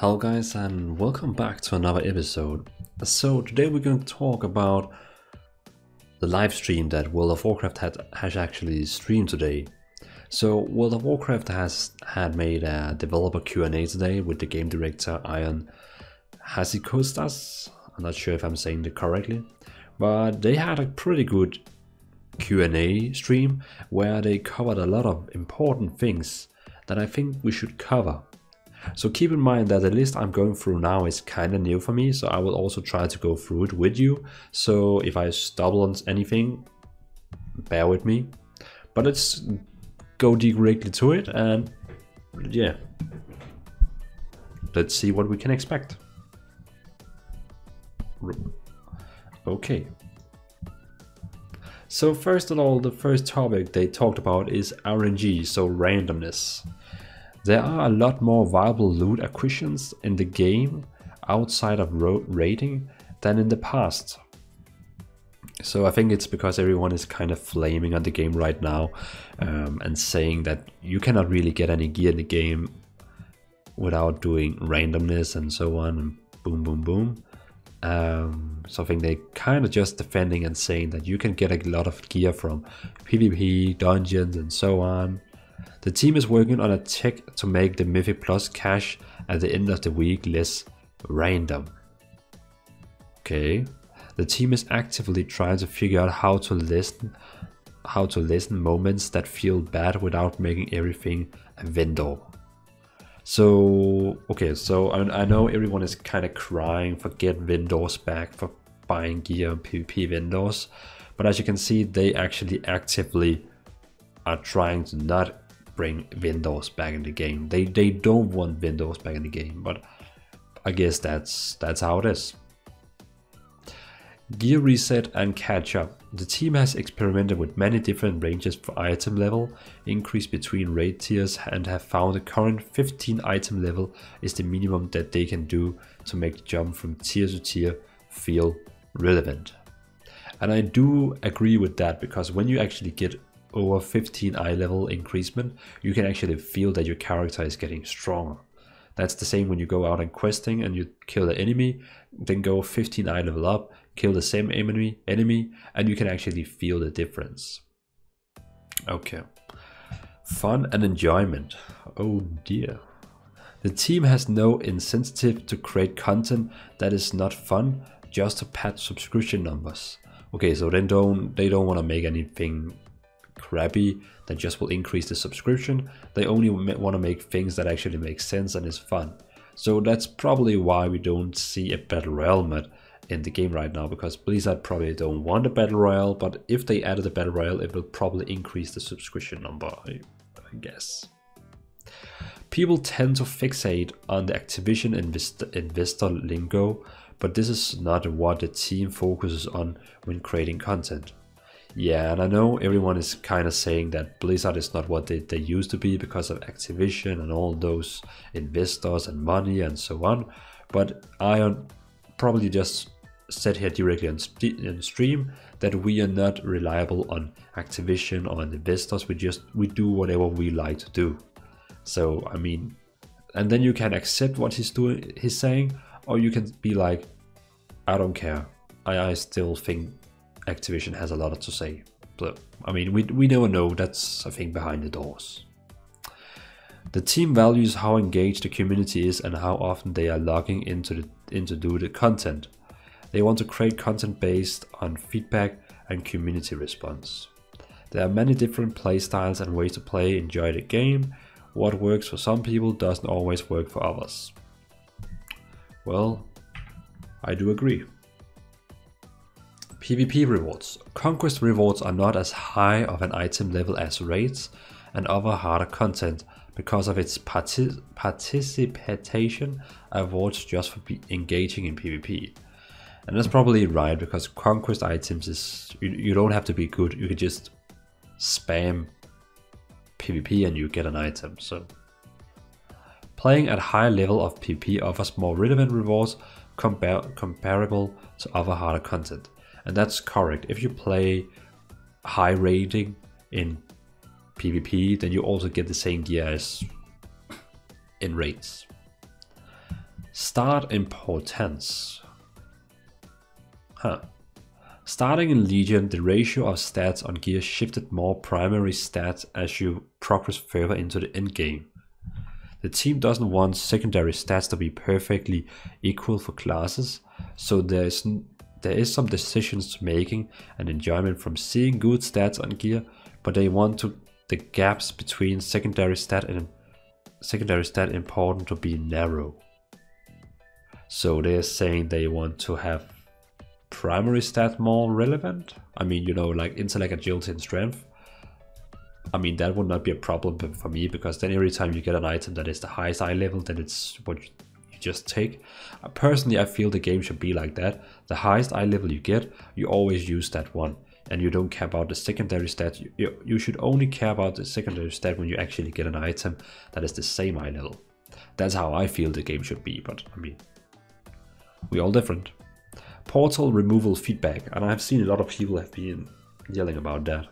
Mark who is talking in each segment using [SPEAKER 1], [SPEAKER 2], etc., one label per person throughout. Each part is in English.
[SPEAKER 1] Hello guys and welcome back to another episode. So today we're going to talk about the live stream that World of Warcraft has actually streamed today. So World of Warcraft had made a developer Q&A today with the game director Hazzikostas. I'm not sure if I'm saying it correctly, but they had a pretty good Q&A stream where they covered a lot of important things that I think we should cover. So keep in mind that the list I'm going through now is kind of new for me, so I will also try to go through it with you. So if I stumble on anything, bear with me. But let's go directly to it and yeah, let's see what we can expect. Okay. So first of all, the first topic they talked about is RNG, so randomness. There are a lot more viable loot acquisitions in the game outside of raiding than in the past. So I think it's because everyone is kind of flaming on the game right now and saying that you cannot really get any gear in the game without doing randomness and so on and boom boom boom. So I think they kind of just defending and saying that you can get a lot of gear from PvP, dungeons and so on. The team is working on a tech to make the Mythic Plus cache at the end of the week less random. Okay. The team is actively trying to figure out how to lessen moments that feel bad without making everything a vendor. So, okay, so I know everyone is kind of crying for get vendors back, for buying gear on PvP vendors, but as you can see, they actually actively are trying to not bring vendors back in the game. They don't want vendors back in the game, but I guess that's how it is. Gear reset and catch up. The team has experimented with many different ranges for item level increase between raid tiers and have found the current 15 item level is the minimum that they can do to make the jump from tier to tier feel relevant. And I do agree with that, because when you actually get over 15 eye level increasement, you can actually feel that your character is getting stronger. That's the same when you go out and questing and you kill the enemy, then go 15 eye level up, kill the same enemy, and you can actually feel the difference. Okay. Fun and enjoyment. Oh dear. The team has no incentive to create content that is not fun just to pad subscription numbers. Okay, so they don't want to make anything crappy that just will increase the subscription. They only want to make things that actually make sense and is fun. So that's probably why we don't see a battle royale mod in the game right now, because Blizzard probably don't want a battle royale, but if they added a battle royale, it will probably increase the subscription number, I guess. People tend to fixate on the Activision investor lingo, but this is not what the team focuses on when creating content. Yeah, and I know everyone is kind of saying that Blizzard is not what they used to be because of Activision and all those investors and money and so on. But I probably just said here directly on stream that we are not reliable on Activision or on investors. We do whatever we like to do. So I mean, and then you can accept what he's saying, or you can be like, I don't care. I still think Activision has a lot to say, but I mean, we never know. That's a thing behind the doors. The team values how engaged the community is and how often they are logging in to do the content. They want to create content based on feedback and community response. There are many different play styles and ways to enjoy the game. What works for some people doesn't always work for others. Well, I do agree. PvP rewards. Conquest rewards are not as high of an item level as raids and other harder content because of its participation awards just for engaging in PvP. And that's probably right, because conquest items is, you don't have to be good, you can just spam PvP and you get an item. So playing at high level of PvP offers more relevant rewards comparable to other harder content. And that's correct. If you play high rating in PvP, then you also get the same gear as in raids. Start importance. Starting in Legion, the ratio of stats on gear shifted more primary stats as you progress further into the endgame. The team doesn't want secondary stats to be perfectly equal for classes, so there is some decisions making and enjoyment from seeing good stats on gear, but they want the gaps between secondary stat important to be narrow. So they're saying they want to have primary stat more relevant. I mean, you know, like intellect, agility, and strength. I mean, that would not be a problem for me, because then every time you get an item that is the highest eye level, then it's what you just take. Personally, I feel the game should be like that. The highest eye level you get, you always use that one, and you don't care about the secondary stat. You should only care about the secondary stat when you actually get an item that is the same eye level. That's how I feel the game should be, but I mean, we're all different. Portal removal feedback, and I've seen a lot of people have been yelling about that.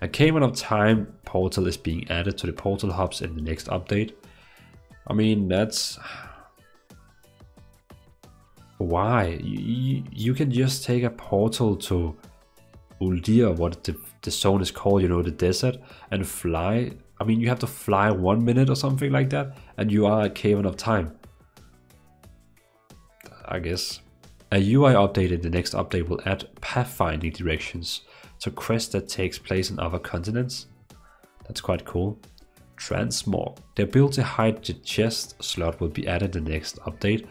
[SPEAKER 1] A Cavern of Time portal is being added to the portal hubs in the next update. I mean, that's... Why? You can just take a portal to Uldir, what the zone is called, you know, the desert, and fly. I mean, you have to fly 1 minute or something like that, and you are at Cavern of Time. I guess. A UI update in the next update will add pathfinding directions to quests that takes place on other continents. That's quite cool. Transmog. The ability to hide the chest slot will be added in the next update.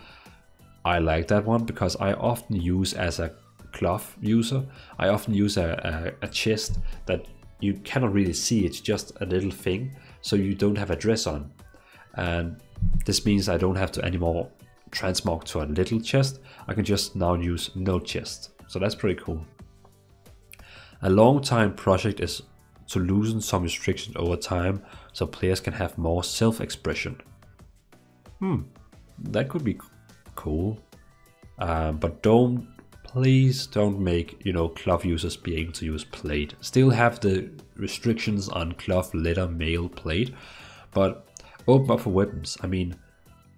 [SPEAKER 1] I like that one because I often use, as a cloth user, I often use a chest that you cannot really see. It's just a little thing, so you don't have a dress on. And this means I don't have to anymore transmog to a little chest. I can just now use no chest. So that's pretty cool. A long-time project is to loosen some restrictions over time so players can have more self-expression. That could be cool. But please don't make, you know, cloth users be able to use plate. Still have the restrictions on cloth, leather, mail, plate, but open up for weapons. I mean,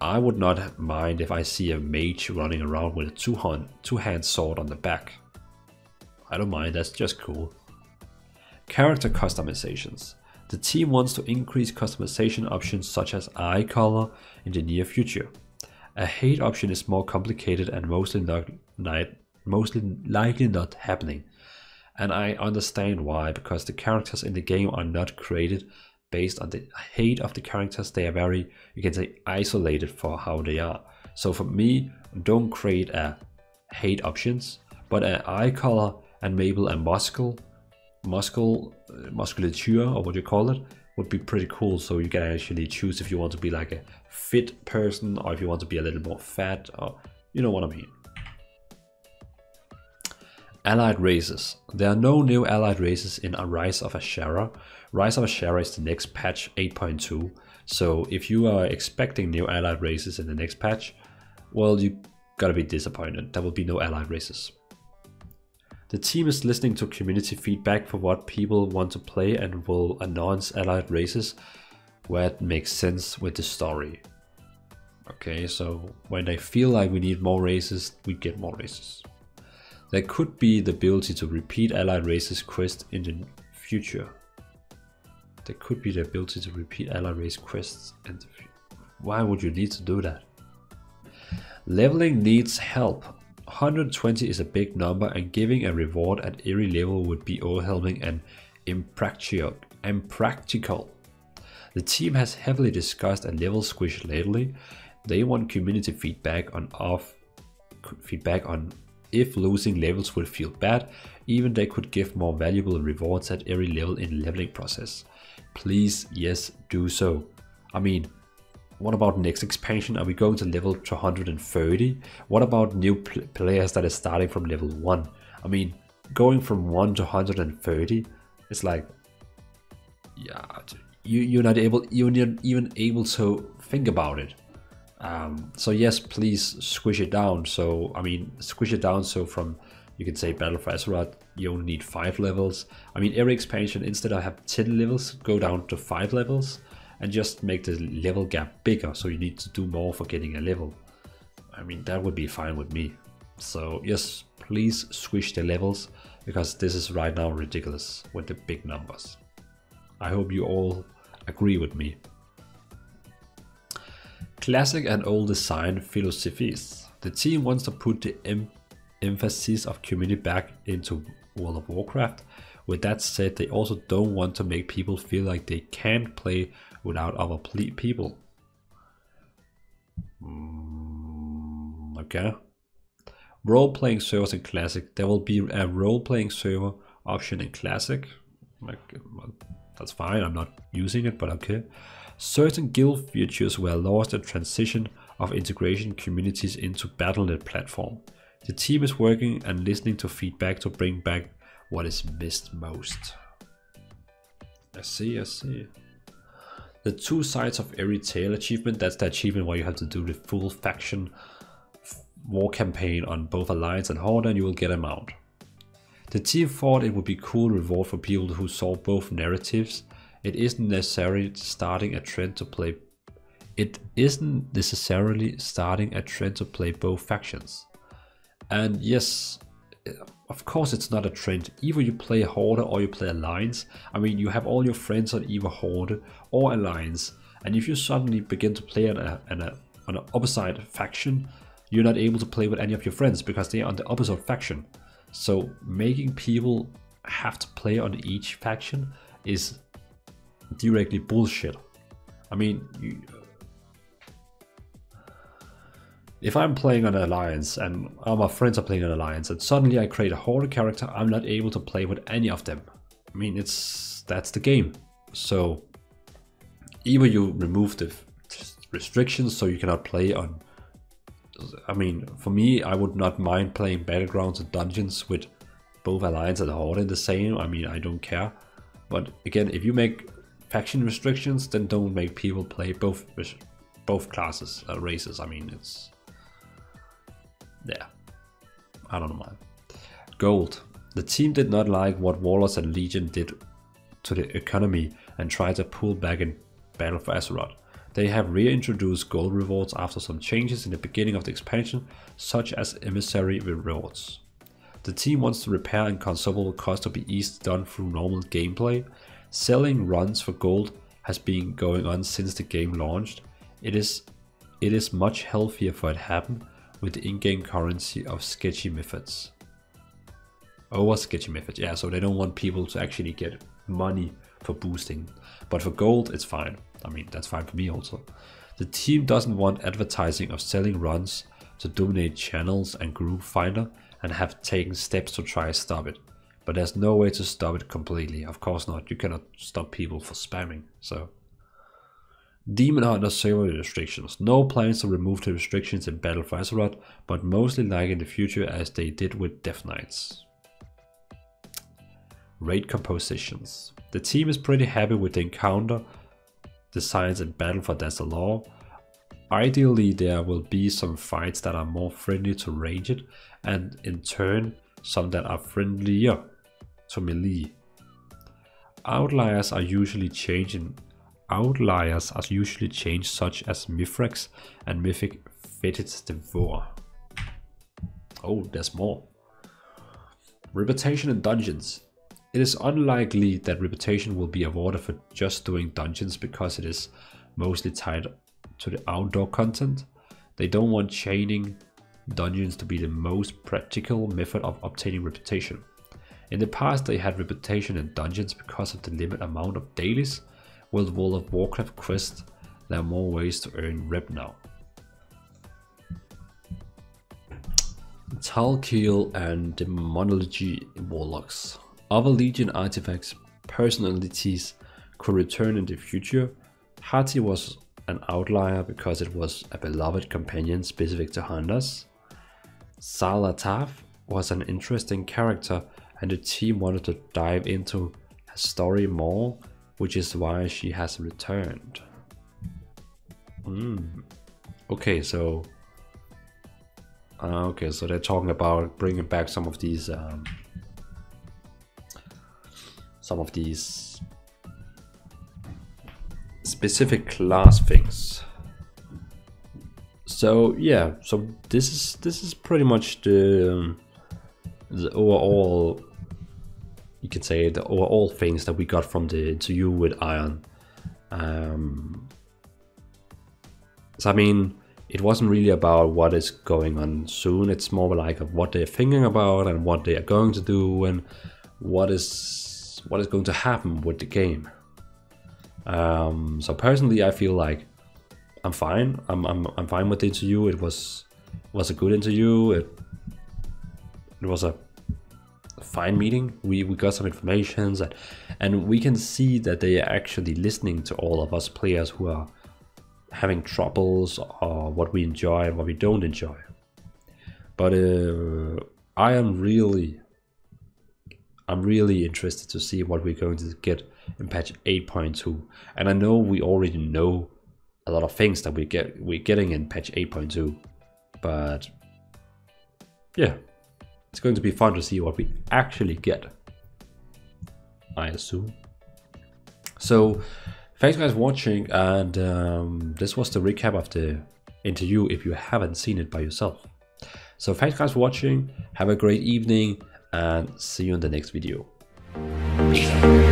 [SPEAKER 1] I would not mind if I see a mage running around with a two-hand sword on the back. I don't mind, that's just cool. Character customizations. The team wants to increase customization options such as eye color in the near future. A hate option is more complicated and mostly likely not happening. And I understand why, because the characters in the game are not created based on the hate of the characters. They are very, you can say, isolated for how they are. So for me, don't create a hate options, but an eye color and maybe a musculature, or what you call it, would be pretty cool. So you can actually choose if you want to be like a fit person, or if you want to be a little more fat, or you know what I mean. Allied races. There are no new allied races in A Rise of Azshara. Rise of Azshara is the next patch 8.2. So if you are expecting new allied races in the next patch, well, you gotta be disappointed. There will be no allied races. The team is listening to community feedback for what people want to play and will announce allied races where it makes sense with the story. Okay, so when they feel like we need more races, we get more races. There could be the ability to repeat allied races quest in the future. There could be the ability to repeat allied race quests in the future. Why would you need to do that? Leveling needs help. 120 is a big number, and giving a reward at every level would be overwhelming and impractical. The team has heavily discussed a level squish lately. They want community feedback on if losing levels would feel bad. Even they could give more valuable rewards at every level in the leveling process. Please, yes, do so. I mean, what about next expansion? Are we going to level to 130? What about new players that are starting from level 1? I mean, going from 1 to 130, it's like, yeah, you're not even able to think about it. So yes, please squish it down. So I mean, squish it down so from, you can say, Battle for Azeroth, you only need 5 levels. I mean, every expansion, instead of have 10 levels, go down to 5 levels and just make the level gap bigger, so you need to do more for getting a level. I mean, that would be fine with me. So yes, please squish the levels, because this is right now ridiculous with the big numbers. I hope you all agree with me. Classic and old design philosophies. The team wants to put the emphasis of community back into World of Warcraft. With that said, they also don't want to make people feel like they can't play without other people. Okay. Role-playing servers in Classic. There will be a role-playing server option in Classic. Well, that's fine, I'm not using it, but okay. Certain guild features were lost in transition of integration communities into Battle.net platform. The team is working and listening to feedback to bring back what is missed most. I see. The 2 sides of every tale achievement, that's the achievement where you have to do the full faction war campaign on both Alliance and Horde, and you will get a mount. The team thought it would be cool reward for people who saw both narratives. It isn't necessarily starting a trend to play both factions. And yes, of course it's not a trend. Either you play Horde or you play Alliance. I mean, you have all your friends on either Horde or Alliance, and if you suddenly begin to play on an opposite faction, you're not able to play with any of your friends because they are on the opposite faction. So making people have to play on each faction is directly bullshit. I mean, if I'm playing on Alliance and all my friends are playing on Alliance and suddenly I create a Horde character, I'm not able to play with any of them. I mean, that's the game. So either you remove the restrictions so you cannot play on. I mean, for me, I would not mind playing Battlegrounds and Dungeons with both Alliance and Horde in the same. I mean, I don't care. But again, if you make faction restrictions, then don't make people play both classes, races. I mean, it's... yeah, I don't know, man. Gold. The team did not like what Warlords and Legion did to the economy and tried to pull back in Battle for Azeroth. They have reintroduced gold rewards after some changes in the beginning of the expansion, such as emissary rewards. The team wants to repair and consumable cost to be easily done through normal gameplay. Selling runs for gold has been going on since the game launched. It is much healthier for it to happen with the in-game currency of sketchy methods. Over sketchy methods, yeah, so they don't want people to actually get money for boosting. But for gold, it's fine. I mean, that's fine for me also. The team doesn't want advertising of selling runs to dominate channels and group finder and have taken steps to try to stop it. But there's no way to stop it completely. Of course not. You cannot stop people for spamming. So, Demon Hunter server restrictions. No plans to remove the restrictions in Battle for Azeroth, but mostly like in the future as they did with Death Knights. Raid compositions. The team is pretty happy with the encounter designs in Battle for Azeroth. Ideally, there will be some fights that are more friendly to ranged, and in turn, some that are friendlier to melee. Outliers are usually changed, such as Mithrax and Mythic Fetid Devour. Oh, there's more. Reputation in dungeons. It is unlikely that reputation will be awarded for just doing dungeons because it is mostly tied to the outdoor content. They don't want chaining dungeons to be the most practical method of obtaining reputation. In the past, they had reputation in dungeons because of the limited amount of dailies. With World of Warcraft quests, there are more ways to earn rep now. Talkiel and Demonology Warlocks. Other Legion artifacts personalities could return in the future. Hati was an outlier because it was a beloved companion specific to hunters. Salataf was an interesting character and the team wanted to dive into her story more, which is why she has returned. Okay, so they're talking about bringing back some of these specific class things. So yeah, so this is pretty much the overall, you could say, the overall things that we got from the interview with Iron. So I mean, it wasn't really about what is going on soon. It's more like of what they're thinking about and what they are going to do and what is going to happen with the game. So personally, I feel like I'm fine. I'm fine with the interview. It was a good interview. It was a fine meeting. We got some information, and we can see that they are actually listening to all of us players who are having troubles, or what we enjoy and what we don't enjoy. But I'm really interested to see what we're going to get in patch 8.2. And I know we already know a lot of things that we're getting in patch 8.2, but yeah, it's going to be fun to see what we actually get, I assume. So thanks guys for watching, and this was the recap of the interview if you haven't seen it by yourself. So thanks guys for watching, have a great evening, and see you in the next video. Peace out.